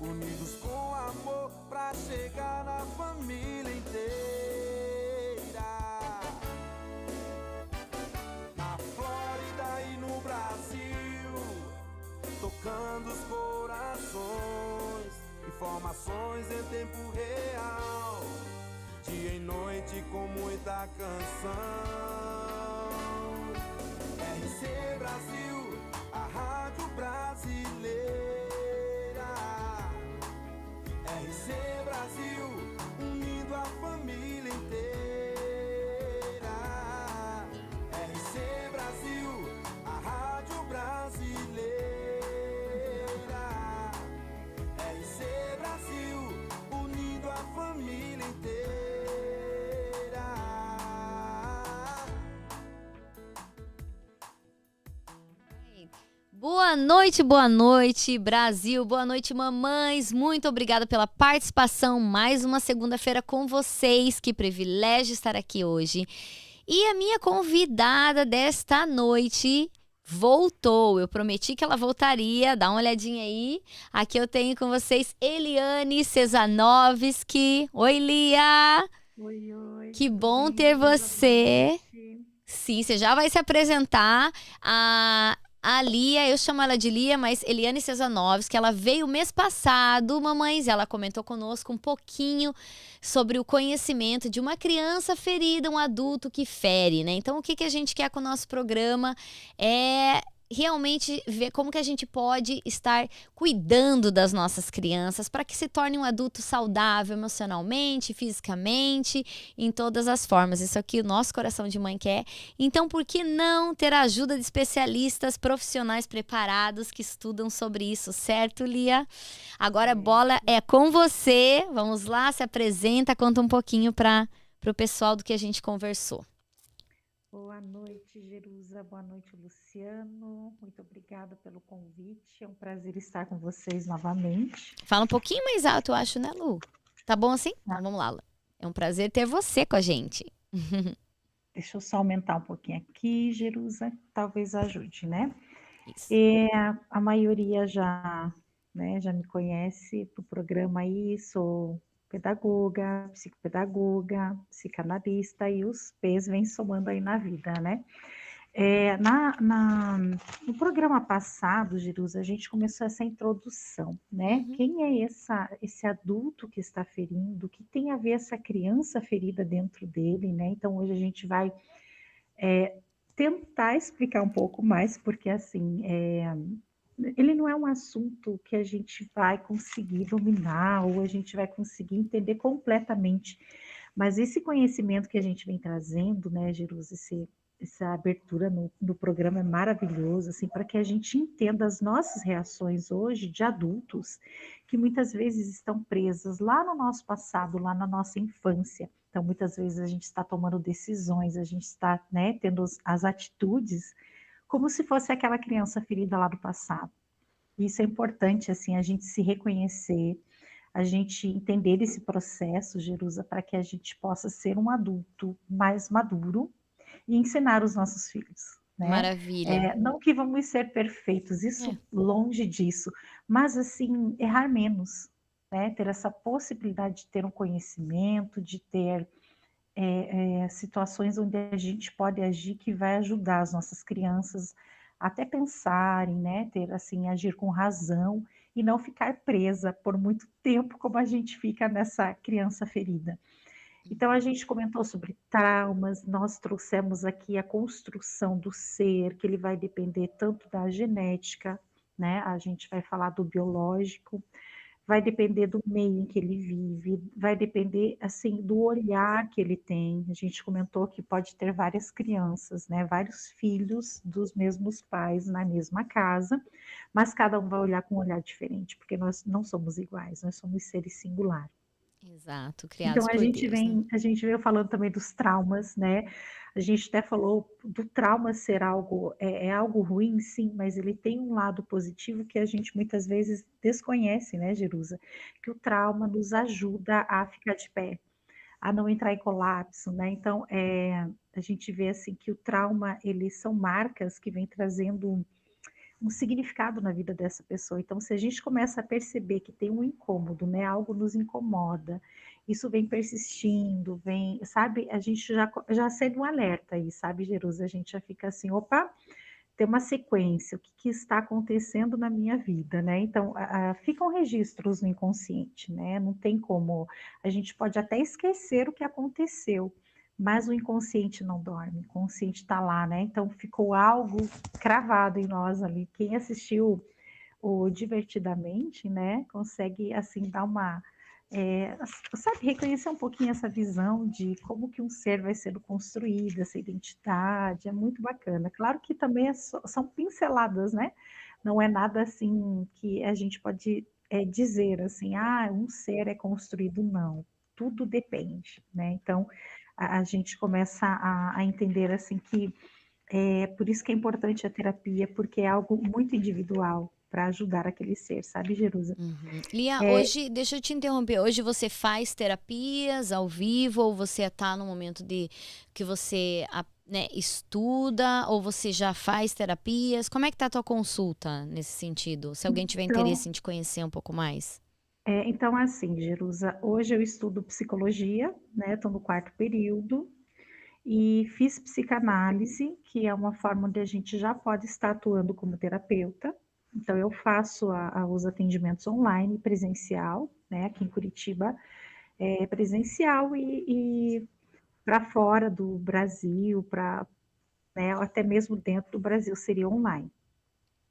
unidos com amor pra chegar na família inteira. Na Flórida e no Brasil, tocando os corações, informações em tempo real, dia e noite com muita canção. RC Brasil, a rádio brasileira. RC Brasil, unindo a família inteira. RC Brasil, a rádio brasileira. RC Brasil, unindo a família inteira. Boa noite, Brasil. Boa noite, mamães. Muito obrigada pela participação. Mais uma segunda-feira com vocês. Que privilégio estar aqui hoje. E a minha convidada desta noite voltou. Eu prometi que ela voltaria. Dá uma olhadinha aí. Aqui eu tenho com vocês Eliane Cesanovski. Oi, Lia. Oi. Que bom ter você. Sim, você já vai se apresentar. A Lia, eu chamo ela de Lia, mas Eliane Cesanovski, ela veio mês passado, mamães, ela comentou conosco um pouquinho sobre o conhecimento de uma criança ferida, um adulto que fere, né? Então, o que a gente quer com o nosso programa é realmente ver como que a gente pode estar cuidando das nossas crianças para que se torne um adulto saudável emocionalmente, fisicamente, em todas as formas. Isso aqui o nosso coração de mãe quer. Então, por que não ter a ajuda de especialistas profissionais preparados que estudam sobre isso, certo, Lia? Agora a bola é com você. Vamos lá, se apresenta, conta um pouquinho para o pessoal do que a gente conversou. Boa noite, Jerusa. Boa noite, Luciano. Muito obrigada pelo convite. É um prazer estar com vocês novamente. Fala um pouquinho mais alto, eu acho, né, Lu? Tá bom assim? Então vamos lá, Lu. É um prazer ter você com a gente. Deixa eu só aumentar um pouquinho aqui, Jerusa. Talvez ajude, né? Isso. A maioria já me conhece do programa aí. Sou pedagoga, psicopedagoga, psicanalista e os P's vêm somando aí na vida, né? No programa passado, Jerusa, a gente começou essa introdução, né? Uhum. Quem é esse adulto que está ferindo? O que tem a ver essa criança ferida dentro dele, né? Então, hoje a gente vai tentar explicar um pouco mais, porque, assim, ele não é um assunto que a gente vai conseguir dominar ou a gente vai conseguir entender completamente, mas esse conhecimento que a gente vem trazendo, né, Jerusa, essa abertura no programa é maravilhoso, assim, para que a gente entenda as nossas reações hoje de adultos, que muitas vezes estão presas lá no nosso passado, lá na nossa infância. Então, muitas vezes a gente está tomando decisões, a gente está, né, tendo as atitudes como se fosse aquela criança ferida lá do passado. Isso é importante, assim, a gente se reconhecer, a gente entender esse processo, Jerusa, para que a gente possa ser um adulto mais maduro e ensinar os nossos filhos, né? Maravilha. Não que vamos ser perfeitos, isso longe disso, mas assim, errar menos, né? Ter essa possibilidade de ter um conhecimento, de ter situações onde a gente pode agir que vai ajudar as nossas crianças até pensarem, né? Ter assim, agir com razão e não ficar presa por muito tempo como a gente fica nessa criança ferida. Então, a gente comentou sobre traumas, nós trouxemos aqui a construção do ser, que ele vai depender tanto da genética, né? A gente vai falar do biológico, vai depender do meio em que ele vive, vai depender, assim, do olhar que ele tem. A gente comentou que pode ter várias crianças, né? Vários filhos dos mesmos pais na mesma casa, mas cada um vai olhar com um olhar diferente, porque nós não somos iguais, nós somos seres singulares. Exato, Então criados por Deus, né? a gente veio falando também dos traumas, né? A gente até falou do trauma ser algo, algo ruim, sim, mas ele tem um lado positivo que a gente muitas vezes desconhece, né, Jerusa? Que o trauma nos ajuda a ficar de pé, a não entrar em colapso, né? Então, a gente vê assim que o trauma, eles são marcas que vêm trazendo um significado na vida dessa pessoa. Então, se a gente começa a perceber que tem um incômodo, né, algo nos incomoda, isso vem persistindo, vem, sabe, a gente já acende um alerta aí, sabe, Jerusa? A gente já fica assim, opa, tem uma sequência, o que que está acontecendo na minha vida, né? Então, ficam registros no inconsciente, né? Não tem como, a gente pode até esquecer o que aconteceu, mas o inconsciente não dorme, o inconsciente está lá, né? Então, ficou algo cravado em nós ali. Quem assistiu o Divertidamente, né, consegue, assim, dar uma, sabe, reconhecer um pouquinho essa visão de como que um ser vai sendo construído, essa identidade, é muito bacana. Claro que também são pinceladas, né, não é nada assim que a gente pode dizer assim, ah, um ser é construído, não. Tudo depende, né? Então, a gente começa a entender assim que por isso que é importante a terapia, porque é algo muito individual para ajudar aquele ser, sabe, Jerusa? Uhum. Lia, É, hoje, deixa eu te interromper. Hoje você faz terapias ao vivo ou você está no momento de que você, né, estuda ou você já faz terapias? Como é que tá a tua consulta nesse sentido? Se alguém tiver então, interesse em te conhecer um pouco mais. então, assim, Jerusa, hoje eu estudo psicologia, né? Estou no 4º período e fiz psicanálise, que é uma forma onde a gente já pode estar atuando como terapeuta. Então, eu faço os atendimentos online, presencial, né? Aqui em Curitiba é presencial e para fora do Brasil, né, até mesmo dentro do Brasil seria online.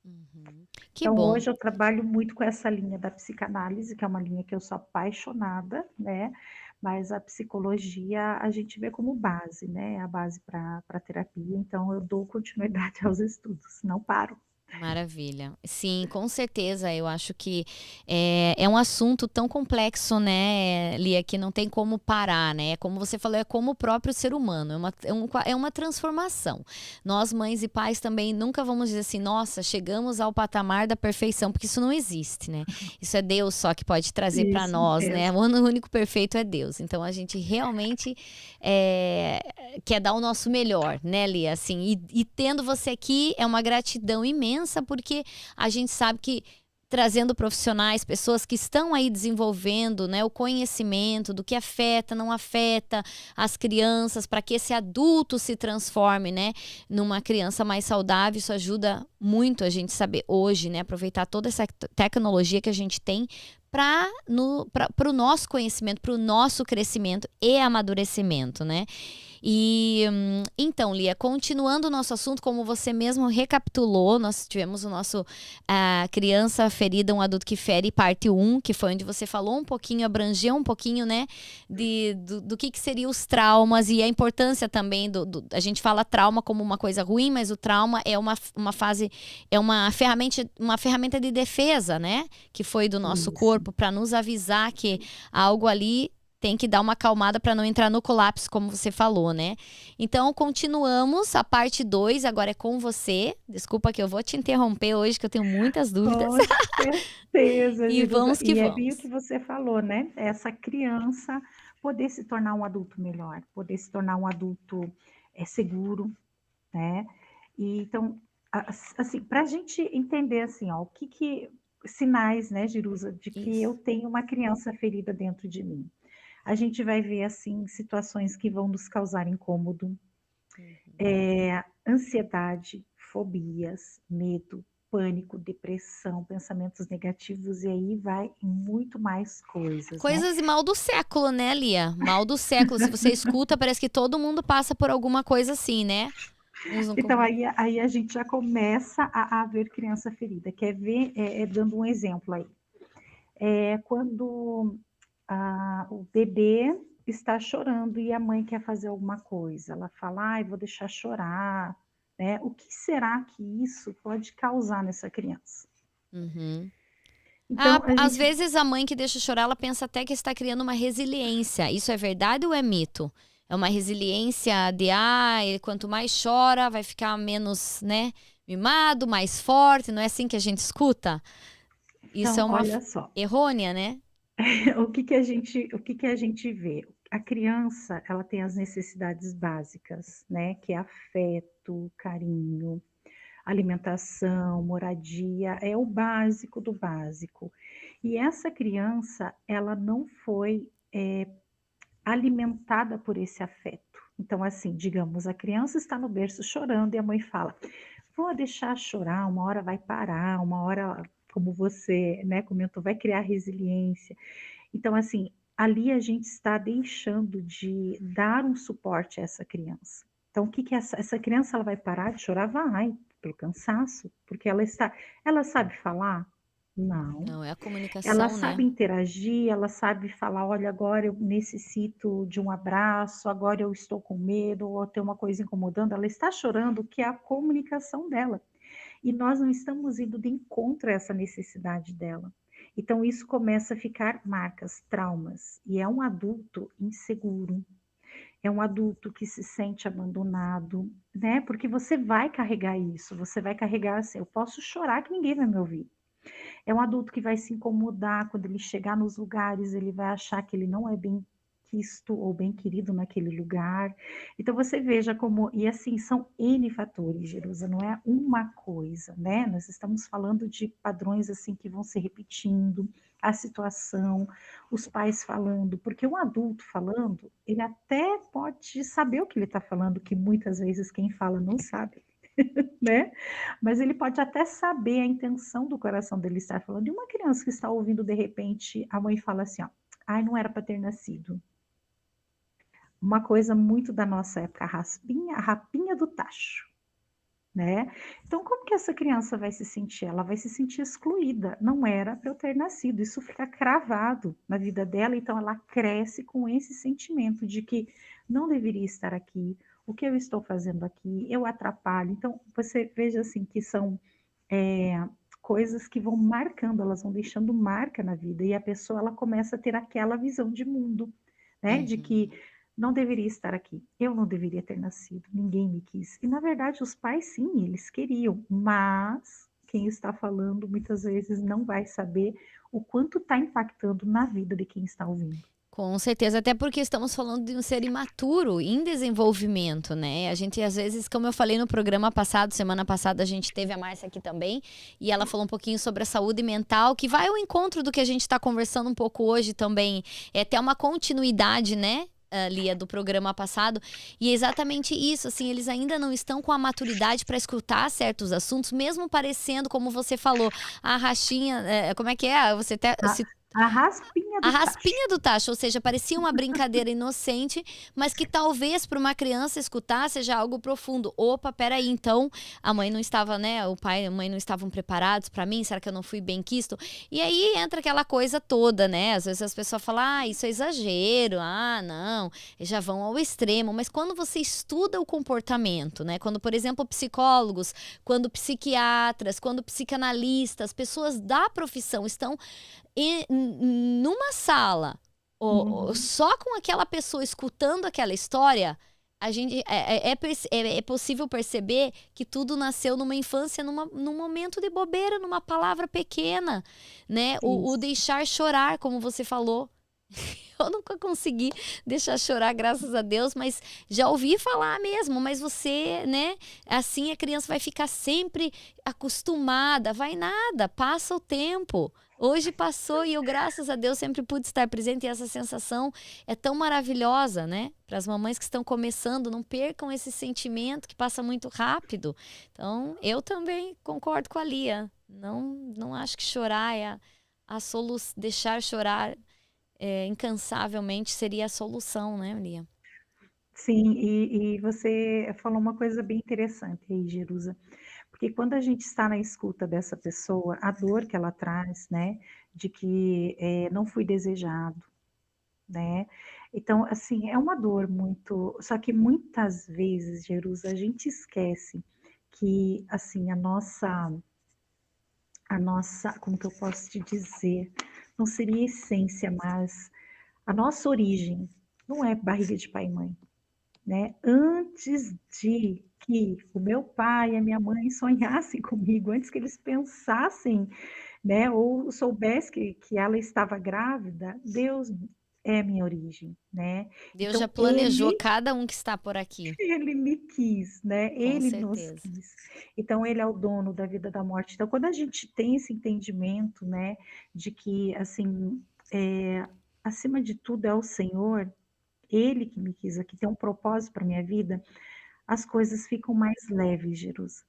Uhum. Que Então, bom. hoje eu trabalho muito com essa linha da psicanálise, que é uma linha que eu sou apaixonada, né? Mas a psicologia a gente vê como base, né? A base para a terapia. Então, eu dou continuidade aos estudos, não paro. Maravilha. Sim, com certeza. Eu acho que é um assunto tão complexo, né, Lia, que não tem como parar, né? Como você falou, é como o próprio ser humano. É uma transformação. Nós, mães e pais, também nunca vamos dizer assim, nossa, chegamos ao patamar da perfeição, porque isso não existe, né? Isso é Deus só que pode trazer para Isso nós, né? mesmo. O único perfeito é Deus. Então a gente realmente é, quer dar o nosso melhor, né, Lia? Assim, e tendo você aqui é uma gratidão imensa, porque a gente sabe que trazendo profissionais, pessoas que estão aí desenvolvendo, né, o conhecimento do que afeta, não afeta as crianças, para que esse adulto se transforme, né, numa criança mais saudável. Isso ajuda muito a gente saber hoje, né, aproveitar toda essa tecnologia que a gente tem para o nosso conhecimento, para o nosso crescimento e amadurecimento, né? E então, Lia, continuando o nosso assunto, como você mesmo recapitulou, nós tivemos o nosso Criança Ferida, um Adulto que Fere, parte 1, que foi onde você falou um pouquinho, abrangeu um pouquinho, né, do que seriam os traumas e a importância também a gente fala trauma como uma coisa ruim, mas o trauma é uma fase, é uma ferramenta de defesa, né, que foi do nosso Isso. corpo para nos avisar que algo ali tem que dar uma acalmada para não entrar no colapso, como você falou, né? Então, continuamos a parte 2, agora é com você. Desculpa que eu vou te interromper hoje, que eu tenho muitas dúvidas. Com certeza, E Jerusa. vamos que E é bem o vamos. que você falou, né? Essa criança poder se tornar um adulto melhor, poder se tornar um adulto seguro, né? E então, assim, para a gente entender assim, ó, o que sinais, né, Jerusa, de que eu Isso. tenho uma criança ferida dentro de mim. A gente vai ver assim situações que vão nos causar incômodo, Uhum. ansiedade, fobias, medo, pânico, depressão, pensamentos negativos, e aí vai em muito mais coisas, né? Coisas e mal do século, né, Lia? Mal do século. Se você escuta, parece que todo mundo passa por alguma coisa assim, né? Uns não... Então, aí a gente já começa a ver criança ferida. Quer ver, dando um exemplo aí. Quando o bebê está chorando e a mãe quer fazer alguma coisa, ela fala, ai, vou deixar chorar, né? O que será que isso pode causar nessa criança? Uhum. Então, a Às gente vezes a mãe que deixa chorar, ela pensa até que está criando uma resiliência. Isso é verdade ou é mito? É uma resiliência de, quanto mais chora, vai ficar menos, né, mimado, mais forte. Não é assim que a gente escuta? Isso é Então, uma olha só, errônea, né? o que que a gente vê? A criança, ela tem as necessidades básicas, né? Que é afeto, carinho, alimentação, moradia, é o básico do básico. E essa criança, ela não foi alimentada por esse afeto. Então, assim, digamos, a criança está no berço chorando e a mãe fala: vou deixar chorar, uma hora vai parar, uma hora, como você, né, comentou, vai criar resiliência. Então, assim, ali a gente está deixando de dar um suporte a essa criança. Então, o que que essa criança ela vai parar de chorar? Vai, pelo cansaço, porque ela sabe falar? Não. Não, é a Ela comunicação, né? sabe interagir, ela sabe falar: olha, agora eu necessito de um abraço, agora eu estou com medo, ou tem uma coisa incomodando. Ela está chorando, que é a comunicação dela. E nós não estamos indo de encontro a essa necessidade dela. Então, isso começa a ficar marcas, traumas. E é um adulto inseguro, é um adulto que se sente abandonado, né? Porque você vai carregar isso, você vai carregar assim: eu posso chorar que ninguém vai me ouvir. É um adulto que vai se incomodar quando ele chegar nos lugares, ele vai achar que ele não é bem quisto ou bem querido naquele lugar. Então você veja como, e assim, são N fatores, Jerusa, não é uma coisa, né? Nós estamos falando de padrões assim que vão se repetindo, a situação, os pais falando, porque um adulto falando, ele até pode saber o que ele está falando, que muitas vezes quem fala não sabe, né? Mas ele pode até saber a intenção do coração dele estar falando. E uma criança que está ouvindo, de repente, a mãe fala assim, ó: ai, não era para ter nascido. Uma coisa muito da nossa época, a rapinha do tacho, né? Então, como que essa criança vai se sentir? Ela vai se sentir excluída. Não era para eu ter nascido. Isso fica cravado na vida dela. Então, ela cresce com esse sentimento de que não deveria estar aqui. O que eu estou fazendo aqui? Eu atrapalho. Então, você veja assim que são coisas que vão marcando, elas vão deixando marca na vida. E a pessoa ela começa a ter aquela visão de mundo, né? De Uhum. que não deveria estar aqui, eu não deveria ter nascido, ninguém me quis. E na verdade os pais sim, eles queriam, mas quem está falando muitas vezes não vai saber o quanto está impactando na vida de quem está ouvindo. Com certeza, até porque estamos falando de um ser imaturo, em desenvolvimento, né? A gente, às vezes, como eu falei no programa passado, semana passada, a gente teve a Márcia aqui também, e ela falou um pouquinho sobre a saúde mental, que vai ao encontro do que a gente está conversando um pouco hoje também. É até uma continuidade, né? Lia, do programa passado, e é exatamente isso, assim, eles ainda não estão com a maturidade para escutar certos assuntos, mesmo parecendo, como você falou, a rachinha, como é que é? Você até A raspinha a do tacho. raspinha do tacho, ou seja, parecia uma brincadeira inocente, mas que talvez para uma criança escutar seja algo profundo. Opa, peraí, então a mãe não estava, né? O pai e a mãe não estavam preparados para mim, será que eu não fui bem quisto? E aí entra aquela coisa toda, né? Às vezes as pessoas falam, isso é exagero, não, já vão ao extremo. Mas quando você estuda o comportamento, né? Quando, por exemplo, psicólogos, quando psiquiatras, quando psicanalistas, pessoas da profissão estão numa sala, só com aquela pessoa escutando aquela história, a gente é possível perceber que tudo nasceu numa infância, num momento de bobeira, numa palavra pequena, né? O deixar chorar, como você falou. Eu nunca consegui deixar chorar, graças a Deus, mas já ouvi falar mesmo. Mas você, né? Assim a criança vai ficar sempre acostumada. Vai nada, passa o tempo. Hoje passou e eu, graças a Deus, sempre pude estar presente. E essa sensação é tão maravilhosa, né? Para as mamães que estão começando, não percam esse sentimento que passa muito rápido. Então, eu também concordo com a Lia. Não acho que chorar é a solução. Deixar chorar incansavelmente seria a solução, né, Lia? Sim, e você falou uma coisa bem interessante aí, Jerusa, porque quando a gente está na escuta dessa pessoa, a dor que ela traz, né, de que não fui desejado, né? Então, assim, é uma dor muito. Só que muitas vezes, Jerusa, a gente esquece que, assim, como que eu posso te dizer? Não seria essência, mas a nossa origem não é barriga de pai e mãe, né? Antes de que o meu pai e a minha mãe sonhassem comigo, antes que eles pensassem, né, ou soubessem que ela estava grávida, Deus é a minha origem, né? Deus já Então, planejou cada um que está por aqui, ele me quis, né? com Ele nos certeza. quis. Então, ele é o dono da vida e da morte. Então, quando a gente tem esse entendimento, né, de que, assim, acima de tudo é o Senhor, ele que me quis aqui, tem um propósito para minha vida, as coisas ficam mais leves, Jerusa.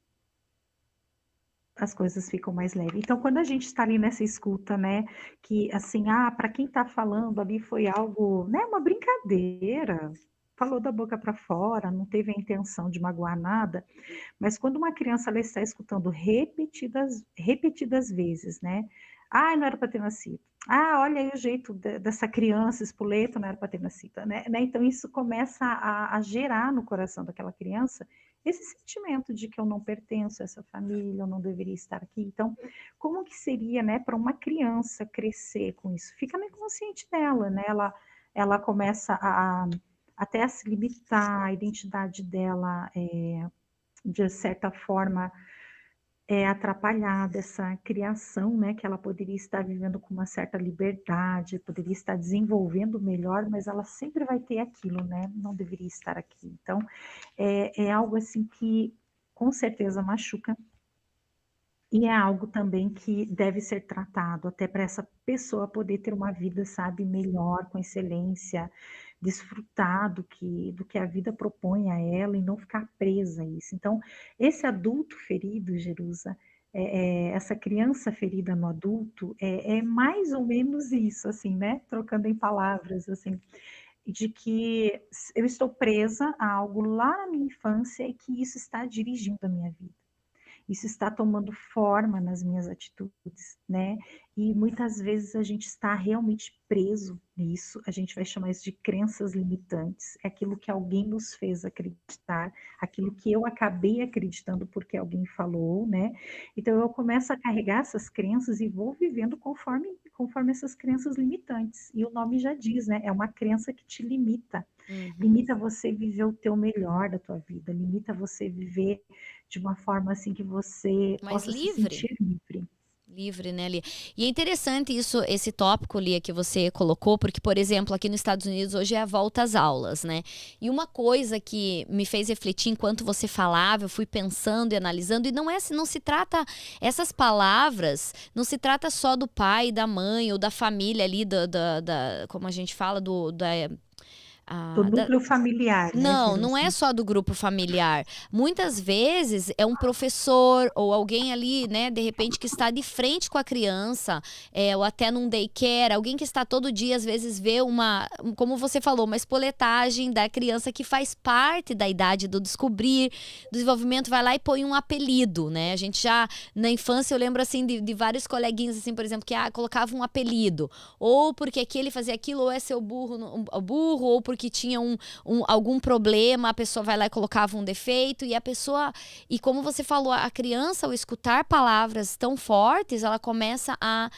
As coisas ficam mais leves. Então, quando a gente está ali nessa escuta, né, que assim, para quem está falando ali foi algo, né, uma brincadeira, falou da boca para fora, não teve a intenção de magoar nada, mas quando uma criança ela está escutando repetidas vezes, né, não era para ter nascido. Olha aí o jeito dessa criança, espoleto, não era para ter nascido, né? Então isso começa a gerar no coração daquela criança esse sentimento de que eu não pertenço a essa família, eu não deveria estar aqui. Então, como que seria, né, para uma criança crescer com isso? Fica no inconsciente dela, né? Ela começa até a se limitar, a identidade dela de certa forma atrapalhada, essa criação, né, que ela poderia estar vivendo com uma certa liberdade, poderia estar desenvolvendo melhor, mas ela sempre vai ter aquilo, né? Não deveria estar aqui. Então, é algo assim que com certeza machuca e é algo também que deve ser tratado, até para essa pessoa poder ter uma vida, sabe, melhor, com excelência, desfrutar do que a vida propõe a ela e não ficar presa a isso. Então, esse adulto ferido, Jerusa, essa criança ferida no adulto, é mais ou menos isso, assim, né? Trocando em palavras, assim, de que eu estou presa a algo lá na minha infância e que isso está dirigindo a minha vida. Isso está tomando forma nas minhas atitudes, né? E muitas vezes a gente está realmente preso nisso, a gente vai chamar isso de crenças limitantes, é aquilo que alguém nos fez acreditar, aquilo que eu acabei acreditando porque alguém falou, né? Então eu começo a carregar essas crenças e vou vivendo conforme essas crenças limitantes. E o nome já diz, né? É uma crença que te limita. Uhum. Limita você viver o teu melhor da tua vida, limita você viver de uma forma assim que você Mais possa se livre. sentir livre. Livre, né, Lia? E é interessante isso, esse tópico, Lia, que você colocou, porque, por exemplo, aqui nos Estados Unidos hoje é a volta às aulas, né? E uma coisa que me fez refletir enquanto você falava, eu fui pensando e analisando, e não se trata, essas palavras, não se trata só do pai, da mãe ou da família ali, como a gente fala, Do núcleo familiar, né, não, não Jerusa? é só do grupo familiar. Muitas vezes é um professor ou alguém ali, né, de repente que está de frente com a criança, ou até num daycare, alguém que está todo dia, às vezes vê como você falou, uma espoletagem da criança que faz parte da idade do descobrir, do desenvolvimento, vai lá e põe um apelido, né? A gente já, na infância, eu lembro assim de vários coleguinhas, assim, por exemplo, que colocavam um apelido, ou porque aquele fazia aquilo, ou é seu burro, ou porque tinha algum problema, a pessoa vai lá e colocava um defeito, e como você falou, a criança, ao escutar palavras tão fortes, ela começa a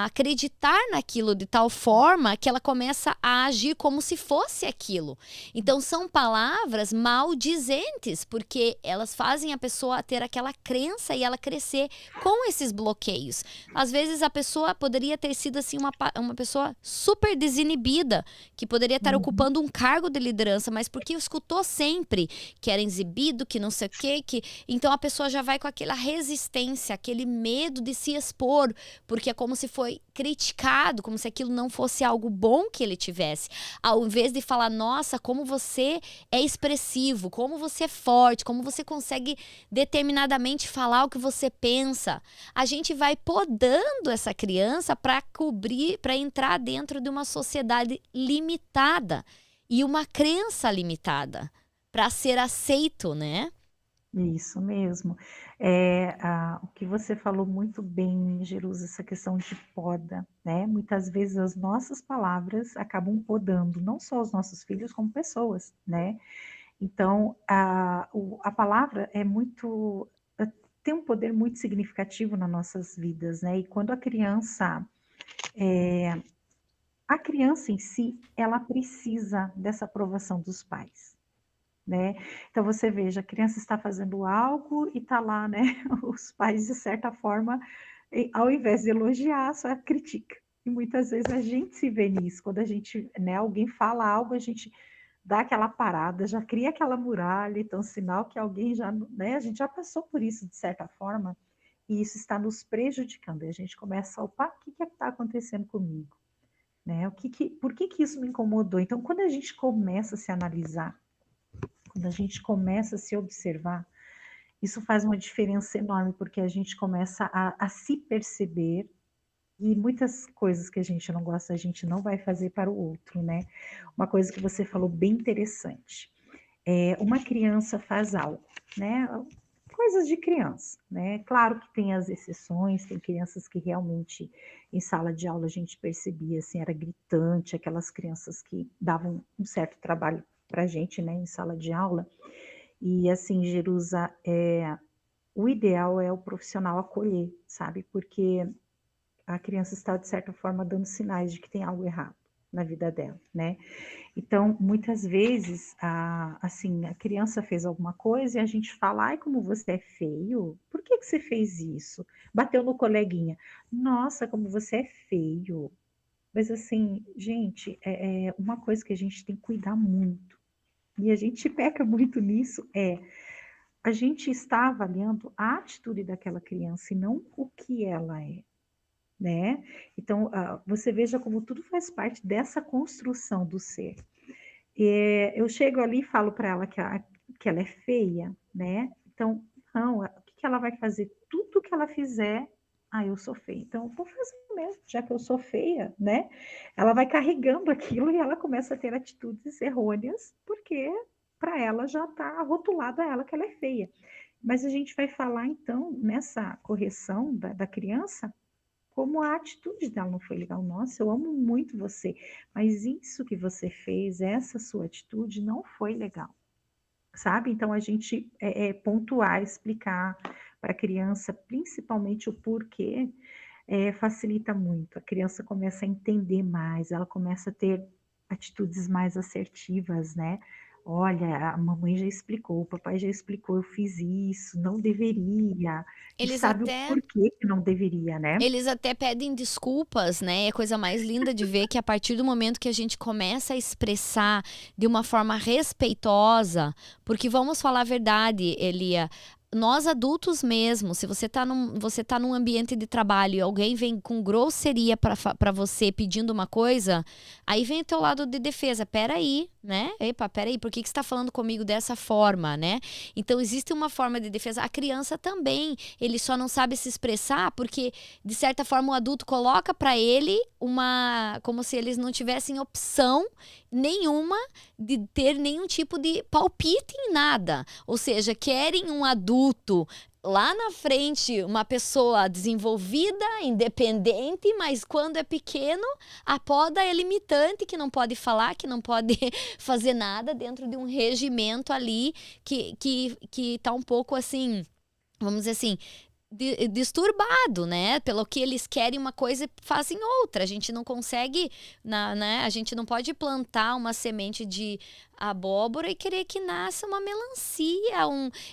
acreditar naquilo de tal forma que ela começa a agir como se fosse aquilo. Então são palavras maldizentes, porque elas fazem a pessoa ter aquela crença e ela crescer com esses bloqueios. Às vezes a pessoa poderia ter sido assim uma pessoa super desinibida, que poderia estar ocupando um cargo de liderança, mas porque escutou sempre que era exibido, que não sei o quê, então a pessoa já vai com aquela resistência, aquele medo de se expor, porque é como se foi criticado, como se aquilo não fosse algo bom que ele tivesse. Ao invés de falar, nossa, como você é expressivo, como você é forte, como você consegue determinadamente falar o que você pensa, a gente vai podando essa criança para entrar dentro de uma sociedade limitada e uma crença limitada para ser aceito, né? Isso mesmo. O que você falou muito bem, Jerusa, essa questão de poda, né? Muitas vezes as nossas palavras acabam podando não só os nossos filhos, como pessoas, né? Então, a palavra tem um poder muito significativo nas nossas vidas, né? E quando a criança em si, ela precisa dessa aprovação dos pais, né? Então você veja, a criança está fazendo algo e está lá, né? Os pais, de certa forma, ao invés de elogiar, só critica, E muitas vezes a gente se vê nisso, quando a gente, né, alguém fala algo, a gente dá aquela parada, já cria aquela muralha, então sinal que alguém já, né, a gente já passou por isso de certa forma, e isso está nos prejudicando. E a gente começa a, opa, o que está acontecendo comigo? Né? Por que isso me incomodou? Então, quando a gente começa a se analisar, quando a gente começa a se observar, isso faz uma diferença enorme, porque a gente começa a se perceber e muitas coisas que a gente não gosta, a gente não vai fazer para o outro, né? Uma coisa que você falou bem interessante. Uma criança faz algo, né? Coisas de criança, né? Claro que tem as exceções, tem crianças que realmente em sala de aula a gente percebia assim, era gritante, aquelas crianças que davam um certo trabalho para a gente, né, em sala de aula. E assim, Jerusa, o ideal é o profissional acolher, sabe? Porque a criança está, de certa forma, dando sinais de que tem algo errado na vida dela, né? Então, muitas vezes, assim, a criança fez alguma coisa e a gente fala, ai, como você é feio, por que você fez isso? Bateu no coleguinha, nossa, como você é feio. Mas assim, gente, é uma coisa que a gente tem que cuidar muito, e a gente peca muito nisso, a gente está avaliando a atitude daquela criança e não o que ela é. Né? Então, você veja como tudo faz parte dessa construção do ser. Eu chego ali e falo para ela que ela é feia, né? Então, não, o que ela vai fazer? Tudo que ela fizer, eu sou feia. Então, eu vou fazer mesmo, já que eu sou feia, né? Ela vai carregando aquilo e ela começa a ter atitudes errôneas, porque para ela já está rotulado a ela que ela é feia. Mas a gente vai falar, então, nessa correção da criança, como a atitude dela não foi legal. Nossa, eu amo muito você, mas isso que você fez, essa sua atitude não foi legal, sabe? Então a gente pontuar, explicar para a criança, principalmente o porquê, facilita muito. A criança começa a entender mais, ela começa a ter atitudes mais assertivas, né? Olha, a mamãe já explicou, o papai já explicou, eu fiz isso, não deveria. E Eles sabe o até porquê que não deveria, né? Eles até pedem desculpas, né? É a coisa mais linda de ver que a partir do momento que a gente começa a expressar de uma forma respeitosa, porque vamos falar a verdade, Elia, nós adultos mesmo, se você tá num ambiente de trabalho e alguém vem com grosseria para você pedindo uma coisa, aí vem o teu lado de defesa. Peraí, né? Epa, peraí, por que você está falando comigo dessa forma, né? Então existe uma forma de defesa. A criança também, ele só não sabe se expressar porque de certa forma o adulto coloca para ele como se eles não tivessem opção nenhuma de ter nenhum tipo de palpite em nada. Ou seja, querem um adulto lá na frente, uma pessoa desenvolvida, independente, mas quando é pequeno, a poda é limitante, que não pode falar, que não pode fazer nada dentro de um regimento ali que tá um pouco assim, vamos dizer assim, disturbado, né? Pelo que eles querem uma coisa e fazem outra. A gente não consegue, né? A gente não pode plantar uma semente de abóbora e querer que nasça uma melancia.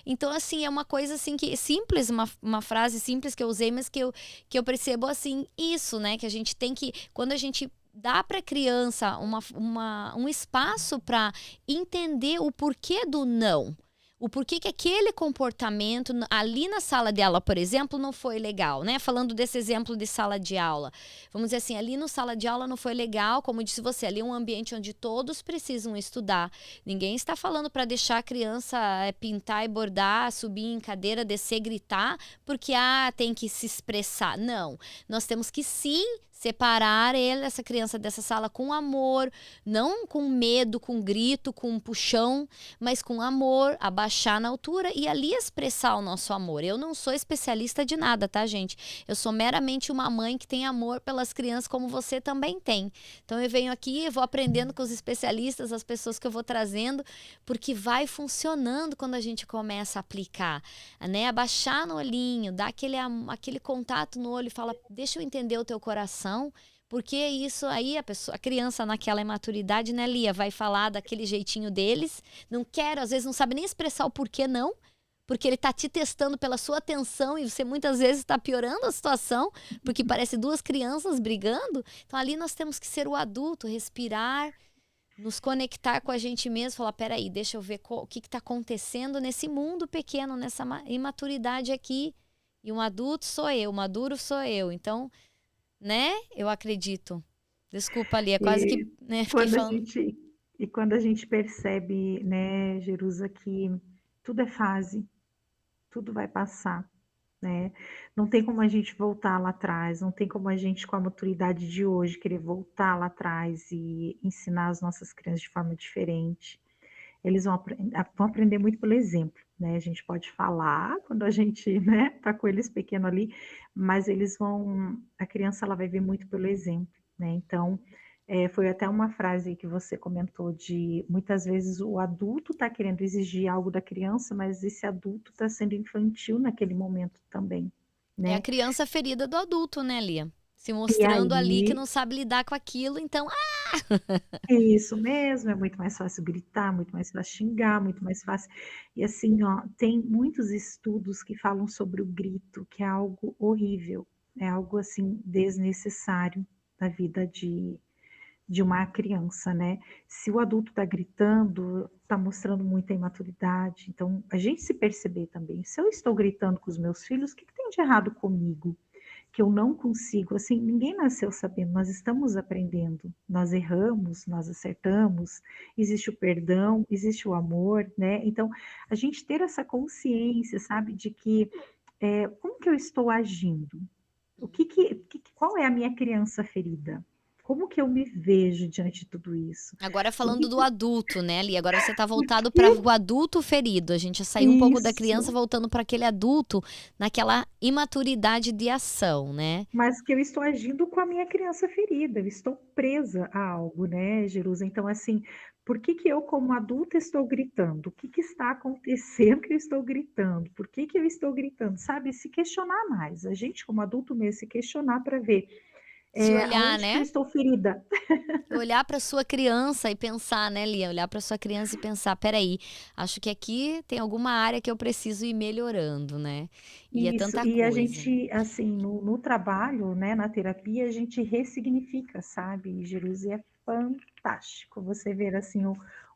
Então, assim, é uma coisa assim que simples, uma frase simples que eu usei, mas que eu percebo assim, isso, né? Que a gente tem que, quando a gente dá para a criança um espaço para entender o porquê do não. O porquê que aquele comportamento ali na sala de aula, por exemplo, não foi legal, né? Falando desse exemplo de sala de aula. Vamos dizer assim, ali no sala de aula não foi legal, como disse você, ali é um ambiente onde todos precisam estudar. Ninguém está falando para deixar a criança pintar e bordar, subir em cadeira, descer, gritar, porque tem que se expressar. Não, nós temos que sim separar essa criança dessa sala com amor, não com medo, com grito, com puxão, mas com amor, abaixar na altura e ali expressar o nosso amor. Eu não sou especialista de nada, tá, gente? Eu sou meramente uma mãe que tem amor pelas crianças como você também tem. Então eu venho aqui, eu vou aprendendo com os especialistas, as pessoas que eu vou trazendo, porque vai funcionando quando a gente começa a aplicar, né? Abaixar no olhinho, dar aquele contato no olho e fala, deixa eu entender o teu coração. Porque isso aí, a criança naquela imaturidade, né, Lia, vai falar daquele jeitinho deles, não quer, às vezes não sabe nem expressar o porquê não, porque ele tá te testando pela sua atenção e você muitas vezes está piorando a situação, porque parece duas crianças brigando. Então ali nós temos que ser o adulto, respirar, nos conectar com a gente mesmo, falar, peraí, deixa eu ver o que está acontecendo nesse mundo pequeno, nessa imaturidade aqui. E um adulto sou eu, maduro sou eu. Então, né, eu acredito. Desculpa ali, é quase que, E né, fiquei quando a falando. gente, e quando a gente percebe, né, Jerusa, que tudo é fase, tudo vai passar, né? Não tem como a gente voltar lá atrás, não tem como a gente, com a maturidade de hoje, querer voltar lá atrás e ensinar as nossas crianças de forma diferente. Eles vão aprender muito pelo exemplo, né? A gente pode falar quando a gente, né, tá com eles pequeno ali, mas a criança ela vai ver muito pelo exemplo, né? Então, foi até uma frase que você comentou de muitas vezes o adulto está querendo exigir algo da criança, mas esse adulto está sendo infantil naquele momento também, É a né? criança ferida do adulto, né, Lia? Se E mostrando ali que aí não sabe lidar com aquilo, então, é isso mesmo, é muito mais fácil gritar, muito mais fácil xingar, muito mais fácil. E assim, ó, tem muitos estudos que falam sobre o grito, que é algo horrível, é algo assim desnecessário na vida de uma criança, né? Se o adulto está gritando, está mostrando muita imaturidade. Então, a gente se perceber também, se eu estou gritando com os meus filhos, o que tem de errado comigo? Que eu não consigo, assim, ninguém nasceu sabendo, nós estamos aprendendo, nós erramos, nós acertamos, existe o perdão, existe o amor, né? Então, a gente ter essa consciência, sabe, de que como que eu estou agindo? Qual é a minha criança ferida? Como que eu me vejo diante de tudo isso? agora Por falando que do que, adulto, né, Lia? Agora você tá por voltado para que o adulto ferido. A gente já saiu um pouco da criança, isso? voltando para aquele adulto naquela imaturidade de ação, né? Mas que eu estou agindo com a minha criança ferida, eu estou presa a algo, né, Jerusa? Então, assim, por que que eu, como adulta, estou gritando? O que que está acontecendo que eu estou gritando? Por que que eu estou gritando? Sabe, se questionar mais. A gente, como adulto mesmo, se questionar para ver Se olhar, aonde que eu né? estou ferida. Olhar para sua criança e pensar, né, Lia? Olhar para sua criança e pensar, peraí, acho que aqui tem alguma área que eu preciso ir melhorando, né? E é Isso, tanta e a coisa. gente, assim, no trabalho, né, na terapia, a gente ressignifica, sabe, Jerusa? E é fantástico você ver, assim,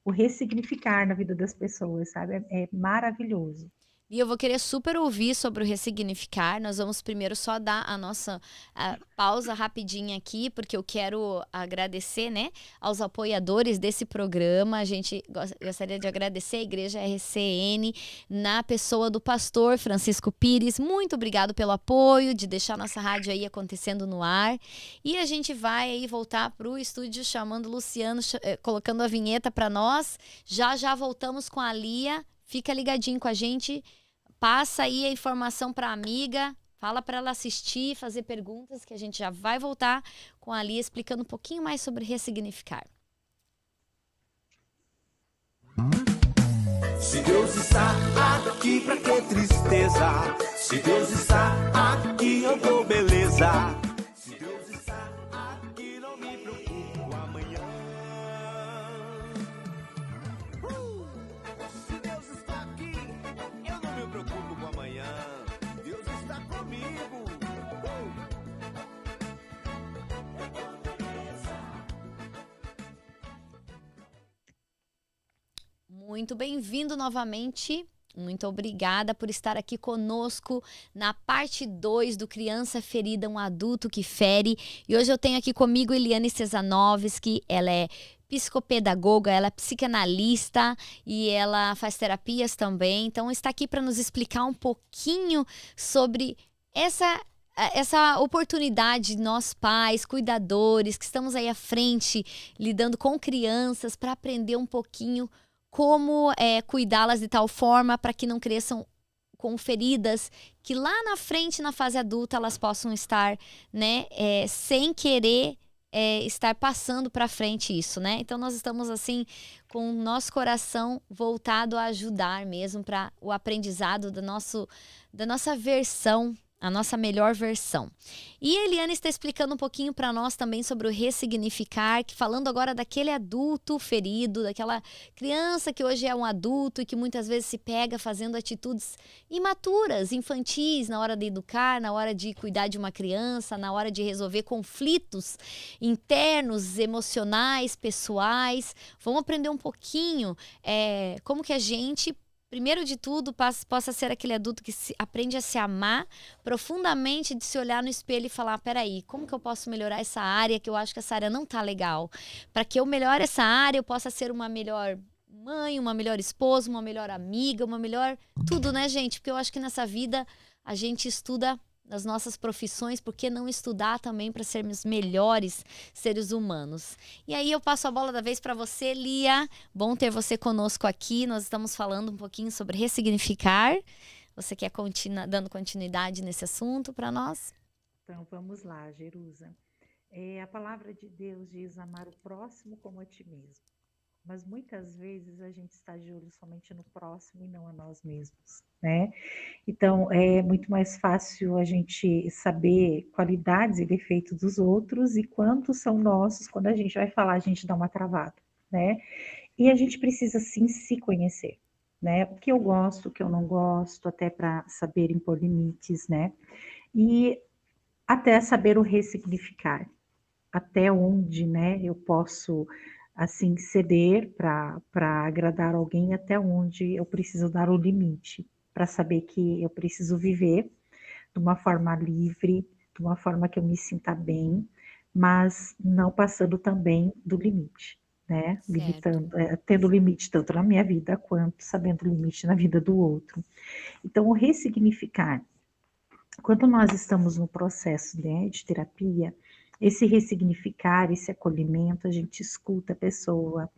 o ressignificar na vida das pessoas, sabe? É maravilhoso. E eu vou querer super ouvir sobre o ressignificar. Nós vamos primeiro só dar a nossa pausa rapidinha aqui, porque eu quero agradecer, né, aos apoiadores desse programa. A gente gostaria de agradecer a Igreja RCN, na pessoa do pastor Francisco Pires. Muito obrigado pelo apoio, de deixar nossa rádio aí acontecendo no ar. E a gente vai aí voltar para o estúdio chamando o Luciano, colocando a vinheta para nós. Já já voltamos com a Lia. Fica ligadinho com a gente. Passa aí a informação para a amiga, fala para ela assistir, fazer perguntas, que a gente já vai voltar com a Lia explicando um pouquinho mais sobre ressignificar. Se Deus está aqui, pra que tristeza? Se Deus está aqui, eu dou beleza. Se Deus está aqui, não me preocupo com amanhã. Se Deus está aqui, eu não me preocupo com amanhã. Deus está comigo. Muito bem-vindo novamente. Muito obrigada por estar aqui conosco na parte 2 do Criança Ferida, um Adulto que Fere. E hoje eu tenho aqui comigo Eliane Cesanovski. Ela é psicopedagoga, ela é psicanalista e ela faz terapias também. Então está aqui para nos explicar um pouquinho sobre essa oportunidade de nós pais, cuidadores, que estamos aí à frente, lidando com crianças, para aprender um pouquinho como cuidá-las de tal forma para que não cresçam com feridas, que lá na frente, na fase adulta, elas possam estar, né, sem querer estar passando para frente isso, né? Então nós estamos assim com o nosso coração voltado a ajudar mesmo para o aprendizado da nossa versão a nossa melhor versão. E a Eliane está explicando um pouquinho para nós também sobre o ressignificar, que falando agora daquele adulto ferido, daquela criança que hoje é um adulto e que muitas vezes se pega fazendo atitudes imaturas, infantis, na hora de educar, na hora de cuidar de uma criança, na hora de resolver conflitos internos, emocionais, pessoais. Vamos aprender um pouquinho como que a gente, primeiro de tudo, possa ser aquele adulto que aprende a se amar profundamente, de se olhar no espelho e falar, peraí, como que eu posso melhorar essa área, que eu acho que essa área não tá legal? Para que eu melhore essa área, eu possa ser uma melhor mãe, uma melhor esposa, uma melhor amiga, uma melhor tudo, né, gente? Porque eu acho que nessa vida a gente estuda nas nossas profissões, por que não estudar também para sermos melhores seres humanos? E aí eu passo a bola da vez para você, Lia. Bom ter você conosco aqui. Nós estamos falando um pouquinho sobre ressignificar. Você quer dando continuidade nesse assunto para nós? Então, vamos lá, Jerusa. A palavra de Deus diz amar o próximo como a ti mesmo. Mas muitas vezes a gente está de olho somente no próximo e não a nós mesmos, né? Então, é muito mais fácil a gente saber qualidades e defeitos dos outros e quantos são nossos. Quando a gente vai falar, a gente dá uma travada, né? E a gente precisa, sim, se conhecer, né? O que eu gosto, o que eu não gosto, até para saber impor limites, né? E até saber o ressignificar, até onde, né, eu posso, assim, ceder para agradar alguém, até onde eu preciso dar o limite, para saber que eu preciso viver de uma forma livre, de uma forma que eu me sinta bem, mas não passando também do limite, né? Certo. Tendo limite tanto na minha vida quanto sabendo o limite na vida do outro. Então, o ressignificar, quando nós estamos no processo, né, de terapia, esse ressignificar, esse acolhimento, a gente escuta a pessoa.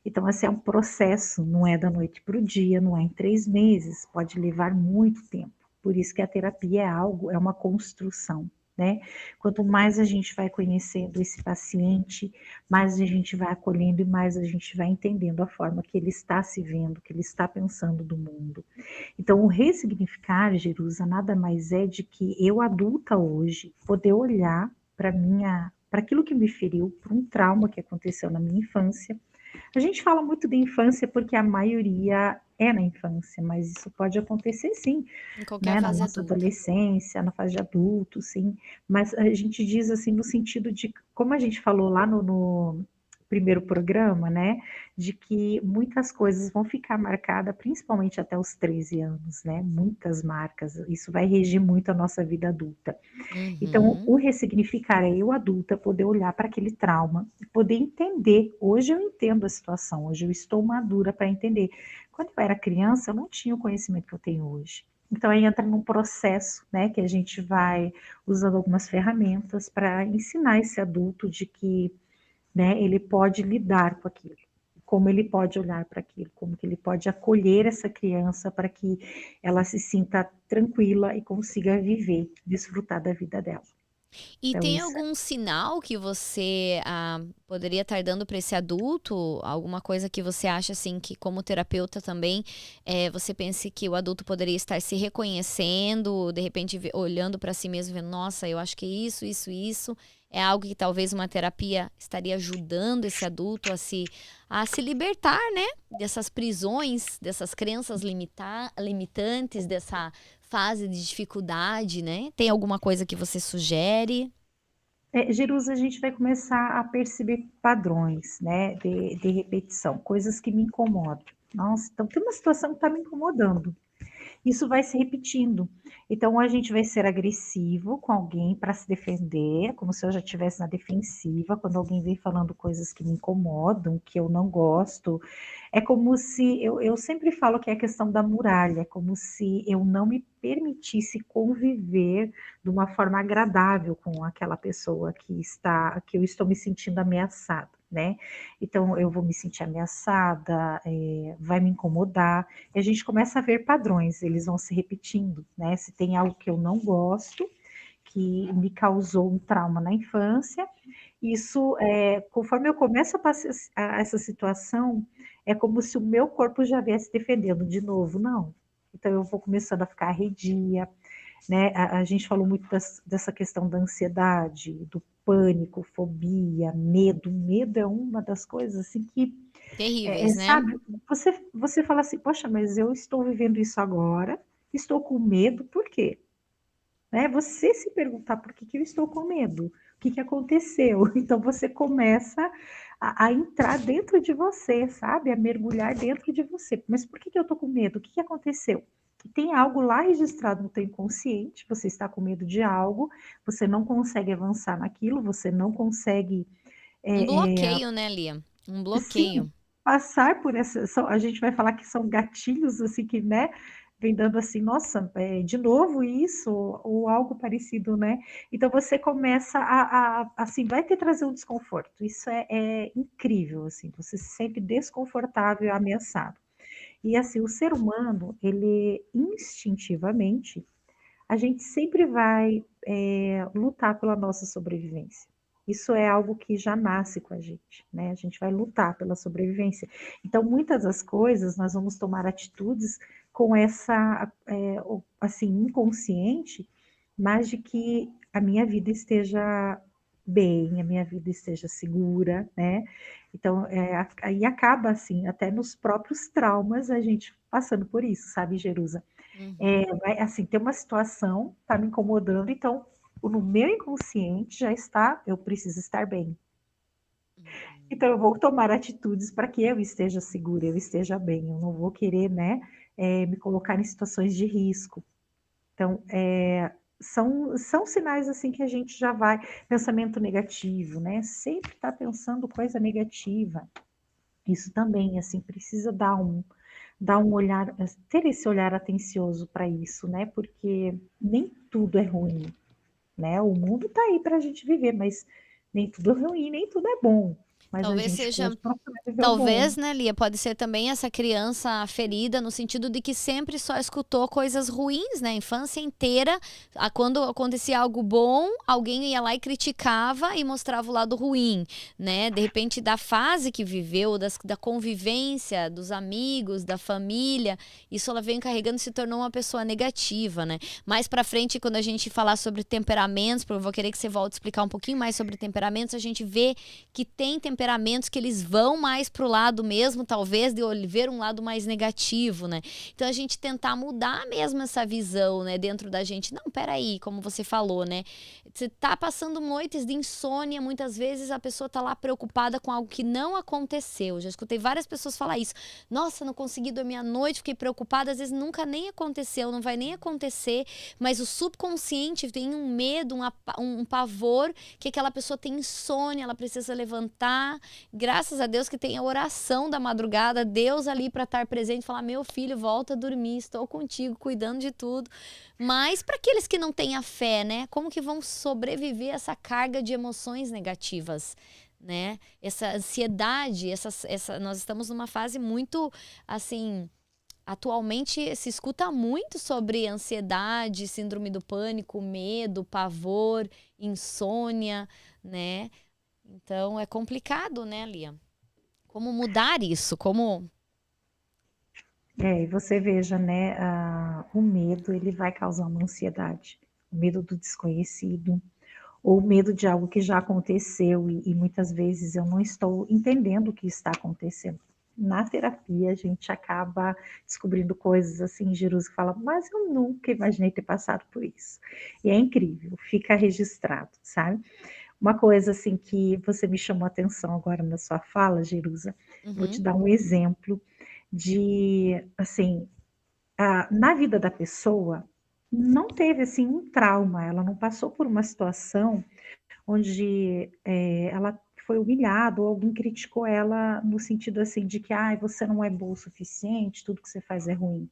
Então, assim, é um processo, não é da noite para o dia, não é em 3 meses, pode levar muito tempo. Por isso que a terapia é uma construção, né? Quanto mais a gente vai conhecendo esse paciente, mais a gente vai acolhendo e mais a gente vai entendendo a forma que ele está se vendo, que ele está pensando do mundo. Então, o ressignificar, Jerusa, nada mais é de que eu, adulta hoje, poder olhar para aquilo que me feriu, para um trauma que aconteceu na minha infância. A gente fala muito de infância porque a maioria é na infância, mas isso pode acontecer sim, Em qualquer né, na fase nossa adulta. adolescência, na fase de adulto, sim. Mas a gente diz assim no sentido de, como a gente falou lá no primeiro programa, né, de que muitas coisas vão ficar marcadas, principalmente até os 13 anos, né, muitas marcas, isso vai regir muito a nossa vida adulta. Então, Uhum. o ressignificar é eu adulta poder olhar para aquele trauma e poder entender. Hoje eu entendo a situação, hoje eu estou madura para entender. Quando eu era criança, eu não tinha o conhecimento que eu tenho hoje. Então, aí entra num processo, né, que a gente vai usando algumas ferramentas para ensinar esse adulto de que, né, ele pode lidar com aquilo, como ele pode olhar para aquilo, como que ele pode acolher essa criança para que ela se sinta tranquila e consiga viver, desfrutar da vida dela. E Então tem isso algum sinal que você poderia estar dando para esse adulto? Alguma coisa que você acha assim que, como terapeuta também, você pense que o adulto poderia estar se reconhecendo, de repente olhando para si mesmo, vendo, nossa, eu acho que isso é algo que talvez uma terapia estaria ajudando esse adulto a se libertar, né? Dessas prisões, dessas crenças limitantes, dessa fase de dificuldade, né? Tem alguma coisa que você sugere? Jerusa, a gente vai começar a perceber padrões, né, de repetição, coisas que me incomodam. Nossa, então tem uma situação que está me incomodando. Isso vai se repetindo. Então, a gente vai ser agressivo com alguém para se defender, como se eu já estivesse na defensiva, quando alguém vem falando coisas que me incomodam, que eu não gosto. É como se, eu sempre falo que é a questão da muralha, como se eu não me permitisse conviver de uma forma agradável com aquela pessoa que eu estou me sentindo ameaçada, né? Então, eu vou me sentir ameaçada, vai me incomodar, e a gente começa a ver padrões, eles vão se repetindo, né? Se tem algo que eu não gosto, que me causou um trauma na infância, isso, conforme eu começo a passar essa situação, é como se o meu corpo já viesse defendendo de novo, não. Então eu vou começando a ficar arredia, né? A gente falou muito dessa questão da ansiedade, do pânico, fobia, medo. Medo é uma das coisas assim que, Terríveis, né? sabe, você fala assim, poxa, mas eu estou vivendo isso agora, estou com medo, por quê? Né? Você se perguntar por que eu estou com medo, o que aconteceu? Então você começa a entrar dentro de você, sabe? A mergulhar dentro de você. Mas por que eu estou com medo? O que aconteceu? Tem algo lá registrado no teu inconsciente, você está com medo de algo, você não consegue avançar naquilo, você não consegue, Um é, é, bloqueio, né, Lia? Um sim, bloqueio. passar por essa. A gente vai falar que são gatilhos, assim, que, né, vem dando assim, nossa, de novo isso, ou algo parecido, né? Então você começa assim, vai te trazer um desconforto. Isso é incrível, assim, você se sente desconfortável e ameaçado. E assim, o ser humano, ele instintivamente, a gente sempre vai lutar pela nossa sobrevivência. Isso é algo que já nasce com a gente, né? A gente vai lutar pela sobrevivência. Então, muitas das coisas nós vamos tomar atitudes com essa, assim, inconsciente, mas de que a minha vida esteja bem, a minha vida esteja segura, né? Então, aí acaba assim, até nos próprios traumas a gente passando por isso, sabe, Jerusa? Uhum. Assim, tem uma situação, tá me incomodando, então no meu inconsciente já está, eu preciso estar bem. Então eu vou tomar atitudes para que eu esteja segura, eu esteja bem, eu não vou querer, né, me colocar em situações de risco. Então, são sinais assim que a gente já vai, pensamento negativo, né, sempre está pensando coisa negativa. Isso também, assim, precisa dar um olhar, ter esse olhar atencioso para isso, né? Porque nem tudo é ruim, né? O mundo está aí para a gente viver, mas nem tudo é ruim, nem tudo é bom. Mas a Talvez gente seja pode procurar viver o bom. Talvez, né, Lia, pode ser também essa criança ferida no sentido de que sempre só escutou coisas ruins, né? A infância inteira, quando acontecia algo bom, alguém ia lá e criticava e mostrava o lado ruim, né? De repente, da fase que viveu, da convivência, dos amigos, da família, isso ela vem carregando e se tornou uma pessoa negativa, né? Mais pra frente, quando a gente falar sobre temperamentos, porque eu vou querer que você volte a explicar um pouquinho mais sobre temperamentos, a gente vê que tem temperamentos que eles vão mais pro lado mesmo, talvez, de ver um lado mais negativo, né? Então a gente tentar mudar mesmo essa visão, né, dentro da gente. Não, peraí, como você falou, né? Você tá passando noites de insônia, muitas vezes a pessoa tá lá preocupada com algo que não aconteceu. Já escutei várias pessoas falar isso. Nossa, não consegui dormir à noite, fiquei preocupada, às vezes nunca nem aconteceu, não vai nem acontecer, mas o subconsciente tem um medo, um pavor que aquela pessoa tem insônia, ela precisa levantar. Graças a Deus que tem a oração da madrugada, Deus ali para estar presente, falar: meu filho, volta a dormir, estou contigo, cuidando de tudo. Mas para aqueles que não têm a fé, né? Como que vão sobreviver a essa carga de emoções negativas, né? Essa ansiedade, nós estamos numa fase muito, assim, atualmente se escuta muito sobre ansiedade, síndrome do pânico, medo, pavor, insônia, né? Então é complicado, né, Lia? Como mudar isso? Como. E você veja, né, o medo, ele vai causar uma ansiedade. O medo do desconhecido, ou o medo de algo que já aconteceu e muitas vezes eu não estou entendendo o que está acontecendo. Na terapia, a gente acaba descobrindo coisas assim, Jerusa, que fala, mas eu nunca imaginei ter passado por isso. E é incrível, fica registrado, sabe? Uma coisa assim que você me chamou a atenção agora na sua fala, Jerusa, vou te Uhum. dar um exemplo de, assim, na vida da pessoa, não teve assim um trauma, ela não passou por uma situação onde ela foi humilhada ou alguém criticou ela no sentido assim de que você não é boa o suficiente, tudo que você faz é ruim.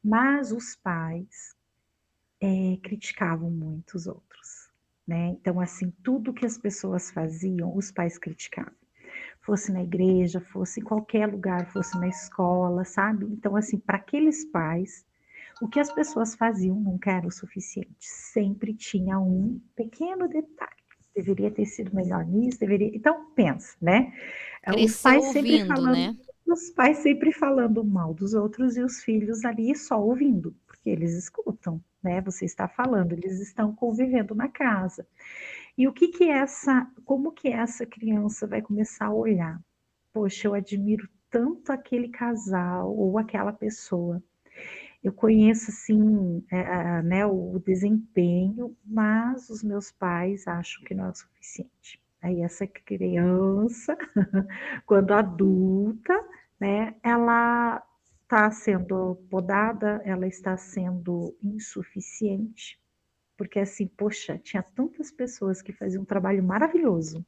Mas os pais criticavam muito os outros, né? Então, assim, tudo que as pessoas faziam, os pais criticavam. Fosse na igreja, fosse em qualquer lugar, fosse na escola, sabe? Então, assim, para aqueles pais, o que as pessoas faziam nunca era o suficiente. Sempre tinha um pequeno detalhe. Deveria ter sido melhor nisso, deveria. Então, pensa, né? Os Cresceu pais sempre ouvindo, falando, né? os pais sempre falando mal dos outros e os filhos ali só ouvindo, porque eles escutam, né? Você está falando, eles estão convivendo na casa. E como que essa criança vai começar a olhar? Poxa, eu admiro tanto aquele casal ou aquela pessoa. Eu conheço, assim, né, o desempenho, mas os meus pais acham que não é o suficiente. Aí essa criança, quando adulta, né, ela está sendo podada, ela está sendo insuficiente, porque assim, poxa, tinha tantas pessoas que faziam um trabalho maravilhoso,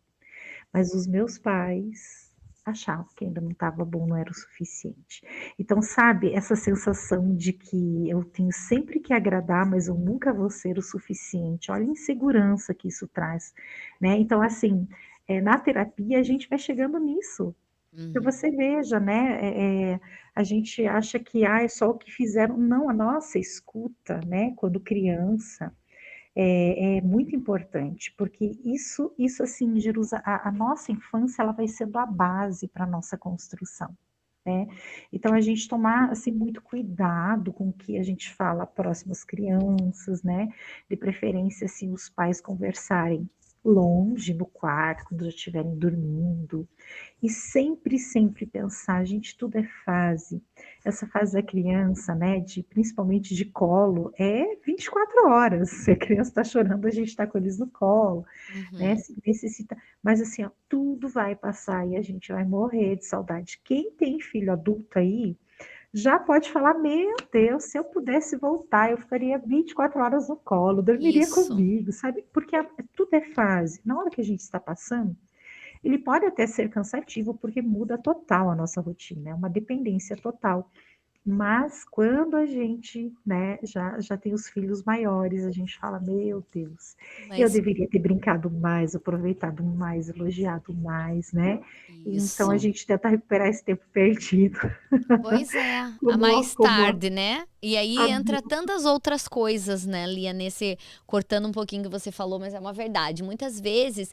mas os meus pais achavam que ainda não estava bom, não era o suficiente. Então, sabe, essa sensação de que eu tenho sempre que agradar, mas eu nunca vou ser o suficiente. Olha a insegurança que isso traz, né? Então, assim, na terapia a gente vai chegando nisso. Que Uhum. você veja, né? A gente acha que é só o que fizeram. Não, a nossa escuta, né? Quando criança, é muito importante, porque isso assim, a nossa infância ela vai sendo a base para a nossa construção, né? Então a gente tomar assim muito cuidado com o que a gente fala próximo às crianças, né? De preferência assim os pais conversarem longe no quarto quando já estiverem dormindo, e sempre, sempre pensar, gente, tudo é fase. Essa fase da criança, né, principalmente de colo, é 24 horas. Se a criança está chorando, a gente está com eles no colo, né? Uhum. Se necessita, mas assim, ó, tudo vai passar e a gente vai morrer de saudade. Quem tem filho adulto aí, já pode falar, meu Deus, se eu pudesse voltar, eu ficaria 24 horas no colo, dormiria Isso. comigo, sabe? Porque tudo é fase. Na hora que a gente está passando, ele pode até ser cansativo, porque muda total a nossa rotina, é uma dependência total. Mas quando a gente, né, já tem os filhos maiores, a gente fala: "Meu Deus, eu Mas deveria ter brincado mais, aproveitado mais, elogiado mais", né. Então a isso. gente tenta recuperar esse tempo perdido, Pois é, a como mais como tarde, né? E aí entra adulto. tantas outras coisas, né, Lia, nesse cortando um pouquinho que você falou, mas é uma verdade. Muitas vezes,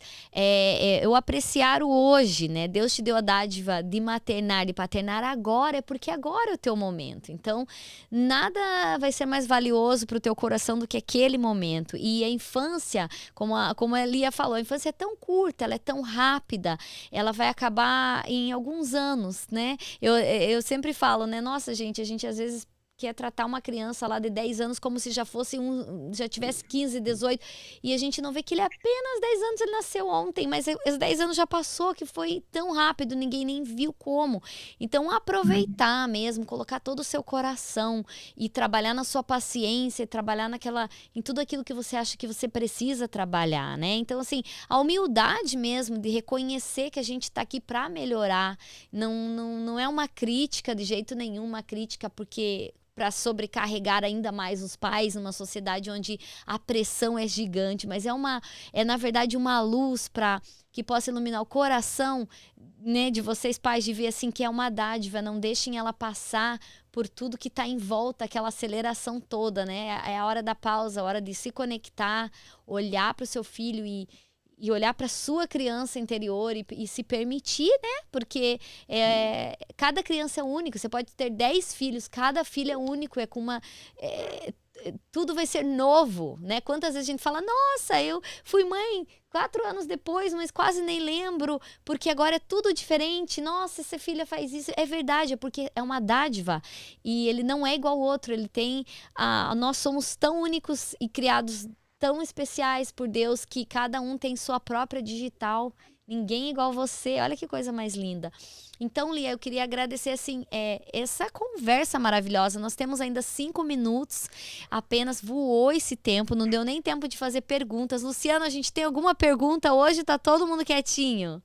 eu apreciar o hoje, né? Deus te deu a dádiva de maternar e paternar agora, é porque agora é o teu momento. Então, nada vai ser mais valioso para o teu coração do que aquele momento. E a infância, como a Lia falou, a infância é tão curta, ela é tão rápida, ela vai acabar em alguns anos, né? Eu sempre falo, né? Nossa, gente, a gente às vezes quer tratar uma criança lá de 10 anos como se já fosse já tivesse 15, 18, e a gente não vê que ele é apenas 10 anos, ele nasceu ontem, mas os 10 anos já passou, que foi tão rápido, ninguém nem viu como. Então, aproveitar mesmo, colocar todo o seu coração e trabalhar na sua paciência, trabalhar em tudo aquilo que você acha que você precisa trabalhar, né? Então, assim, a humildade mesmo de reconhecer que a gente está aqui para melhorar, não é uma crítica de jeito nenhum, uma crítica porque para sobrecarregar ainda mais os pais numa sociedade onde a pressão é gigante, mas é na verdade uma luz para que possa iluminar o coração, né, de vocês pais, de ver assim que é uma dádiva, não deixem ela passar por tudo que está em volta, aquela aceleração toda, né? É a hora da pausa, a hora de se conectar, olhar para o seu filho e olhar para sua criança interior e se permitir, né? Porque cada criança é única. Você pode ter 10 filhos, cada filho é único, tudo vai ser novo, né? Quantas vezes a gente fala, nossa, eu fui mãe 4 anos depois, mas quase nem lembro, porque agora é tudo diferente. Nossa, essa filha faz isso. É verdade, é porque é uma dádiva. E ele não é igual ao outro, ele tem. Nós somos tão únicos e criados tão especiais por Deus que cada um tem sua própria digital. Ninguém é igual a você. Olha que coisa mais linda. Então, Lia, eu queria agradecer assim, essa conversa maravilhosa. Nós temos ainda 5 minutos, apenas voou esse tempo, não deu nem tempo de fazer perguntas. Luciano, a gente tem alguma pergunta hoje? Tá todo mundo quietinho?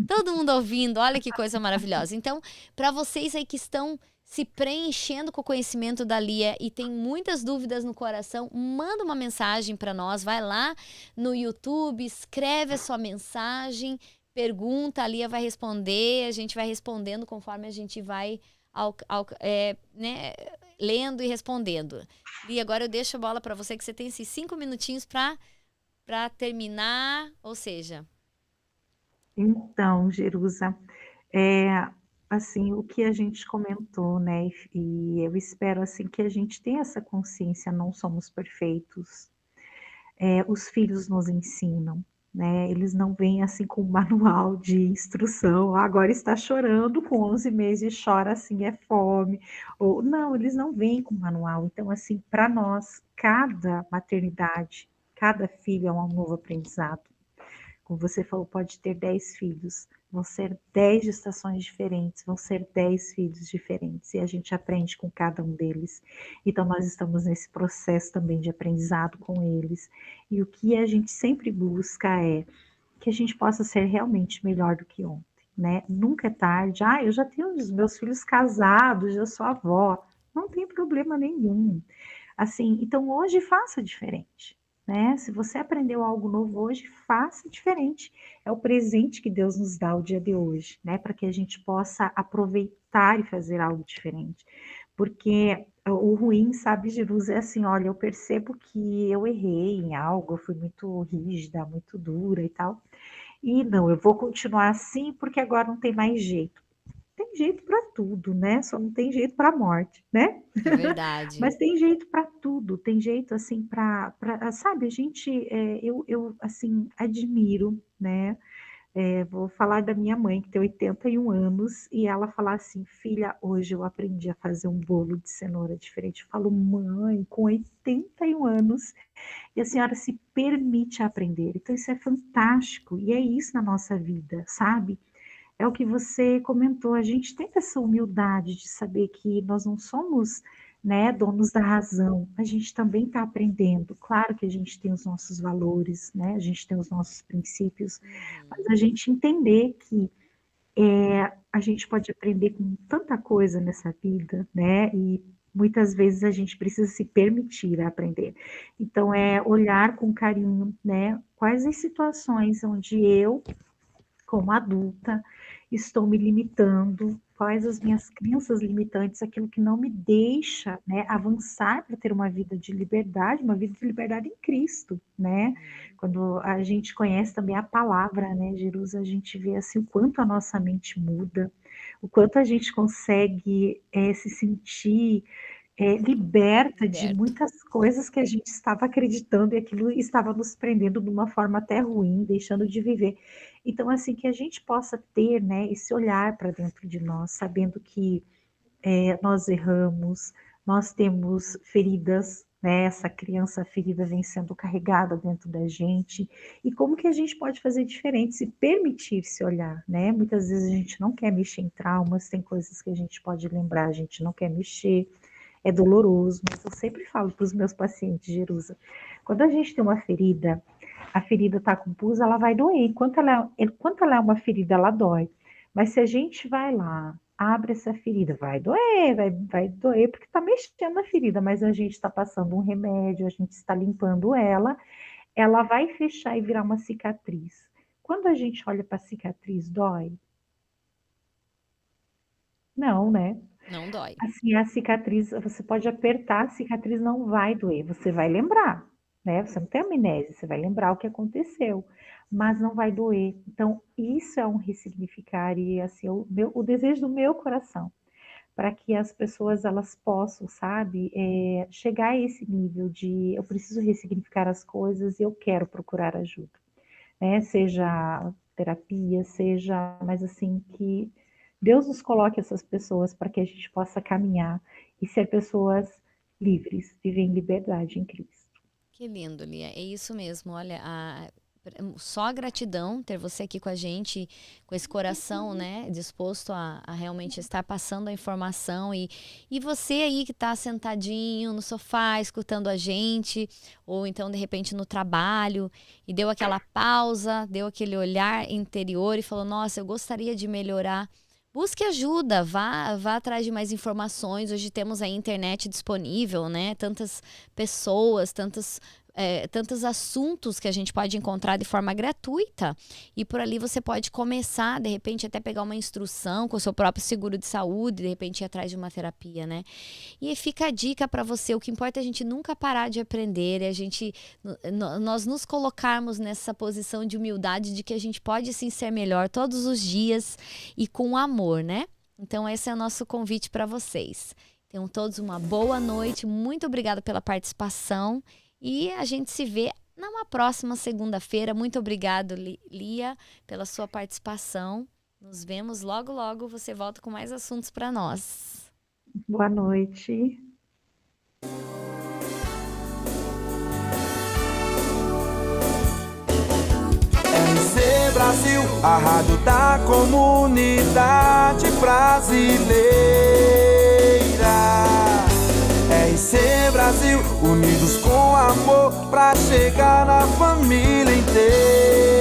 Todo mundo ouvindo, olha que coisa maravilhosa. Então, para vocês aí que estão se preenchendo com o conhecimento da Lia e tem muitas dúvidas no coração, manda uma mensagem para nós, vai lá no YouTube, escreve a sua mensagem, pergunta, a Lia vai responder, a gente vai respondendo conforme a gente vai né, lendo e respondendo. Lia, agora eu deixo a bola para você, que você tem esses 5 minutinhos para terminar, ou seja... Então, Jerusa, é, assim, o que a gente comentou, né, e eu espero, assim, que a gente tenha essa consciência, não somos perfeitos. Os filhos nos ensinam, né, eles não vêm, assim, com um manual de instrução: "Ah, agora está chorando com 11 meses, chora assim, é fome", ou não, eles não vêm com manual. Então, assim, para nós, cada maternidade, cada filho é um novo aprendizado. Como você falou, pode ter 10 filhos, vão ser 10 gestações diferentes, vão ser 10 filhos diferentes, e a gente aprende com cada um deles. Então nós estamos nesse processo também de aprendizado com eles. E o que a gente sempre busca é que a gente possa ser realmente melhor do que ontem, né. Nunca é tarde: "Ah, eu já tenho os meus filhos casados, já sou avó", não tem problema nenhum. Assim, então hoje faça diferente, né. Se você aprendeu algo novo hoje, faça diferente. É o presente que Deus nos dá o dia de hoje, né, para que a gente possa aproveitar e fazer algo diferente. Porque o ruim, sabe, Jerusa, é assim: olha, eu percebo que eu errei em algo, eu fui muito rígida, muito dura e tal, e não, eu vou continuar assim, porque agora não tem mais jeito. Tem jeito para tudo, né, só não tem jeito para a morte, né. É verdade. Mas tem jeito para tudo, tem jeito, assim, para sabe, a gente, eu, assim, admiro, né, vou falar da minha mãe, que tem 81 anos, e ela falar assim: "Filha, hoje eu aprendi a fazer um bolo de cenoura diferente". Eu falo: "Mãe, com 81 anos, e a senhora se permite aprender". Então isso é fantástico, e é isso na nossa vida, sabe. É o que você comentou, a gente tem essa humildade de saber que nós não somos, né, donos da razão, a gente também está aprendendo. Claro que a gente tem os nossos valores, né, a gente tem os nossos princípios, mas Uhum. a gente entender que, a gente pode aprender com tanta coisa nessa vida, né, e muitas vezes a gente precisa se permitir aprender. Então é olhar com carinho, né, quais as situações onde eu, como adulta, estou me limitando, quais as minhas crenças limitantes, aquilo que não me deixa, né, avançar para ter uma vida de liberdade em Cristo, né. Uhum. Quando a gente conhece também a palavra, né, Jerusa, a gente vê, assim, o quanto a nossa mente muda, o quanto a gente consegue, se sentir, liberta de Liberto. muitas coisas que a gente estava acreditando e aquilo estava nos prendendo de uma forma até ruim, deixando de viver. Então, assim, que a gente possa ter, né, esse olhar para dentro de nós, sabendo que, nós erramos, nós temos feridas, né, essa criança ferida vem sendo carregada dentro da gente, e como que a gente pode fazer diferente, se permitir se olhar, né. Muitas vezes a gente não quer mexer em traumas, tem coisas que a gente pode lembrar, a gente não quer mexer, é doloroso, mas eu sempre falo para os meus pacientes, Jerusa, quando a gente tem uma ferida, a ferida está com pus, ela vai doer. Enquanto ela é uma ferida, ela dói. Mas se a gente vai lá, abre essa ferida, vai doer, vai doer porque está mexendo na ferida, mas a gente está passando um remédio, a gente está limpando ela, ela vai fechar e virar uma cicatriz. Quando a gente olha para a cicatriz, dói? Não, né? Não dói. Assim, a cicatriz, você pode apertar, a cicatriz não vai doer, você vai lembrar, né, você não tem amnésia, você vai lembrar o que aconteceu, mas não vai doer. Então, isso é um ressignificar e, assim, o desejo do meu coração, para que as pessoas elas possam, sabe, chegar a esse nível de: "Eu preciso ressignificar as coisas e eu quero procurar ajuda", né, seja terapia, seja, mas assim, que Deus nos coloque essas pessoas para que a gente possa caminhar e ser pessoas livres, viver em liberdade em Cristo. Que lindo, Lia. É isso mesmo. Olha, só a gratidão ter você aqui com a gente, com esse coração, né, disposto a realmente estar passando a informação e você aí que está sentadinho no sofá, escutando a gente, ou então de repente no trabalho, e deu aquela pausa, deu aquele olhar interior e falou: Nossa, eu gostaria de melhorar. Busque ajuda, vá atrás de mais informações. Hoje temos a internet disponível, né? Tantas pessoas, tantos assuntos que a gente pode encontrar de forma gratuita. E por ali você pode começar, de repente, até pegar uma instrução com o seu próprio seguro de saúde, de repente ir atrás de uma terapia, né? E aí fica a dica para você, o que importa é a gente nunca parar de aprender, é a gente, nós nos colocarmos nessa posição de humildade de que a gente pode sim ser melhor todos os dias e com amor, né? Então esse é o nosso convite para vocês. Tenham todos uma boa noite, muito obrigada pela participação e a gente se vê numa próxima segunda-feira. Muito obrigado, Lia, pela sua participação. Nos vemos logo, logo. Você volta com mais assuntos para nós. Boa noite. RC Brasil, a rádio da comunidade brasileira. RC Brasil, unidos com amor pra chegar na família inteira.